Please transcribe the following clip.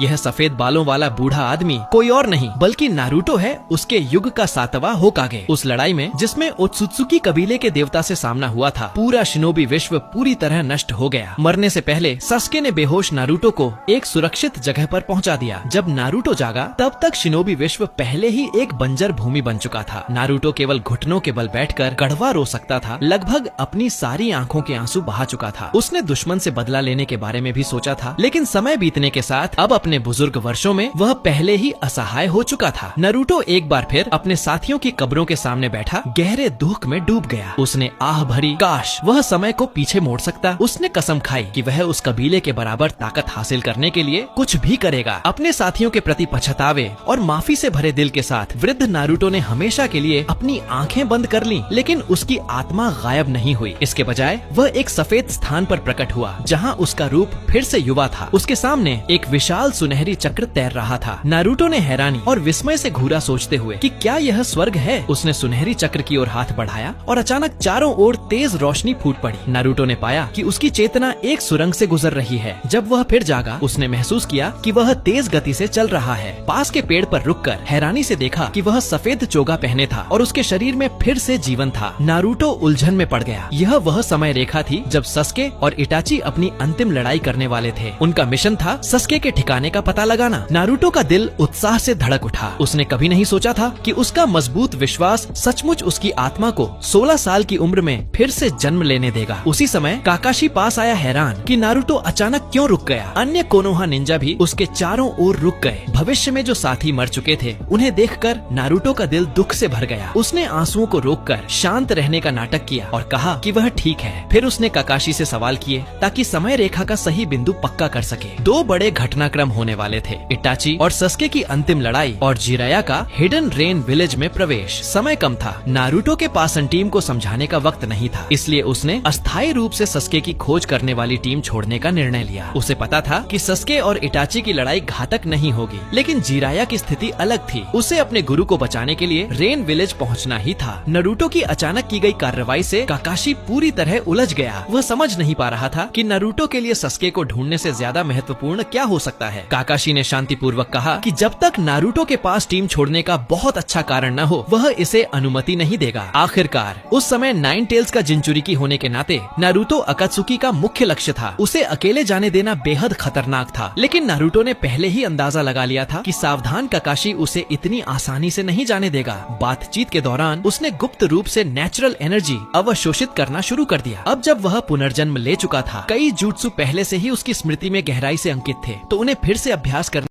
यह सफेद बालों वाला बूढ़ा आदमी कोई और नहीं बल्कि नारुतो है, उसके युग का 7वां होकागे। उस लड़ाई में जिसमें ओत्सुत्सुकी कबीले के देवता से सामना हुआ था, पूरा शिनोबी विश्व पूरी तरह नष्ट हो गया। मरने से पहले सस्के ने बेहोश नारुतो को एक सुरक्षित जगह पर पहुंचा दिया। जब नारुतो जागा तब तक शिनोबी विश्व पहले ही एक बंजर भूमि बन चुका था। नारुतो केवल घुटनों के बल बैठकर कड़वा रो सकता था, लगभग अपनी सारी आंखों के आंसू बहा चुका था। उसने दुश्मन से बदला लेने के बारे में भी सोचा था, लेकिन समय बीतने के साथ अब अपने बुजुर्ग वर्षों में वह पहले ही असहाय हो चुका था। नारुतो एक बार फिर अपने साथियों की कब्रों के सामने बैठा गहरे दुख में डूब गया। उसने आह भरी, काश वह समय को पीछे मोड़ सकता। उसने कसम खाई कि वह उस कबीले के बराबर ताकत हासिल करने के लिए कुछ भी करेगा। अपने साथियों के प्रति पछतावे और माफी से भरे दिल के साथ वृद्ध नारुतो ने हमेशा के लिए अपनी आंखें बंद कर ली, लेकिन उसकी आत्मा गायब नहीं हुई। इसके बजाय वह एक सफेद स्थान पर प्रकट हुआ जहां उसका रूप फिर से युवा था। उसके सामने एक विशाल सुनहरी चक्र तैर रहा था। नारुतो ने हैरानी और विस्मय से घूरा, सोचते हुए कि क्या यह स्वर्ग है। उसने सुनहरी चक्र की ओर हाथ बढ़ाया और अचानक चारों ओर तेज रोशनी फूट पड़ी। नारुतो ने पाया कि उसकी चेतना एक सुरंग से गुजर रही है। जब वह फिर जागा, उसने महसूस किया कि वह तेज गति से चल रहा है। पास के पेड़ पर रुककर हैरानी से देखा कि वह सफेद चोगा पहने था और उसके शरीर में फिर से जीवन था। नारुतो उलझन में पड़ गया। यह वह समय रेखा थी जब सस्के और इटाची अपनी अंतिम लड़ाई करने वाले थे। उनका मिशन था सस्के के ठिकाने का पता लगाना। नारुतो का दिल उत्साह से धड़क उठा। उसने कभी नहीं सोचा था कि उसका मजबूत विश्वास सचमुच उसकी आत्मा को 16 साल की उम्र में फिर से जन्म लेने देगा। उसी समय काकाशी पास आया, हैरान कि नारुतो अचानक क्यों रुक गया। अन्य कोनोहा निंजा भी उसके चारों ओर रुक गए। भविष्य में जो साथी मर चुके थे उन्हें देखकर नारुतो का दिल दुख से भर गया। उसने आंसुओं को रोककर शांत रहने का नाटक किया और कहा कि वह ठीक है। फिर उसने काकाशी से सवाल किए ताकि समय रेखा का सही बिंदु पक्का कर सके। 2 बड़े घटनाक्रम होने वाले थे, इटाची और सस्के की अंतिम लड़ाई और जिराया का हिडन रेन विलेज में प्रवेश। समय कम था। नारुतो के पास टीम को समझाने का वक्त नहीं था, इसलिए उसने अस्थायी रूप से सस्के की खोज करने वाली टीम छोड़ने का निर्णय लिया। उसे पता था कि सस्के और इटाची की लड़ाई घातक नहीं होगी, लेकिन जिराया की स्थिति अलग थी। उसे अपने गुरु को बचाने के लिए रेन विलेज पहुंचना ही था। नारुतो की अचानक की गई कार्रवाई से काकाशी पूरी तरह उलझ गया। वह समझ नहीं पा रहा था कि नारुतो के लिए सस्के को ढूंढने से ज्यादा महत्वपूर्ण क्या हो सकता है। काकाशी ने शांतिपूर्वक कहा कि जब तक नारुतो के पास टीम छोड़ने का बहुत अच्छा कारण न हो, वह इसे अनुमति नहीं देगा। आखिरकार उस समय 9 टेल्स का जिंचुरिकी होने के नाते नारुतो अकात्सुकी का मुख्य लक्ष्य था। उसे अकेले जाने देना बेहद खतरनाक था, लेकिन नारुतो ने पहले ही अंदाजा लगा लिया था कि सावधान काकाशी उसे इतनी आसानी से नहीं जाने देगा। बातचीत के दौरान उसने गुप्त रूप से नेचुरल एनर्जी अवशोषित करना शुरू कर दिया। अब जब वह पुनर्जन्म ले चुका था, कई जुत्सु पहले से ही उसकी स्मृति में गहराई से अंकित थे, तो उन्हें फिर से अभ्यास करने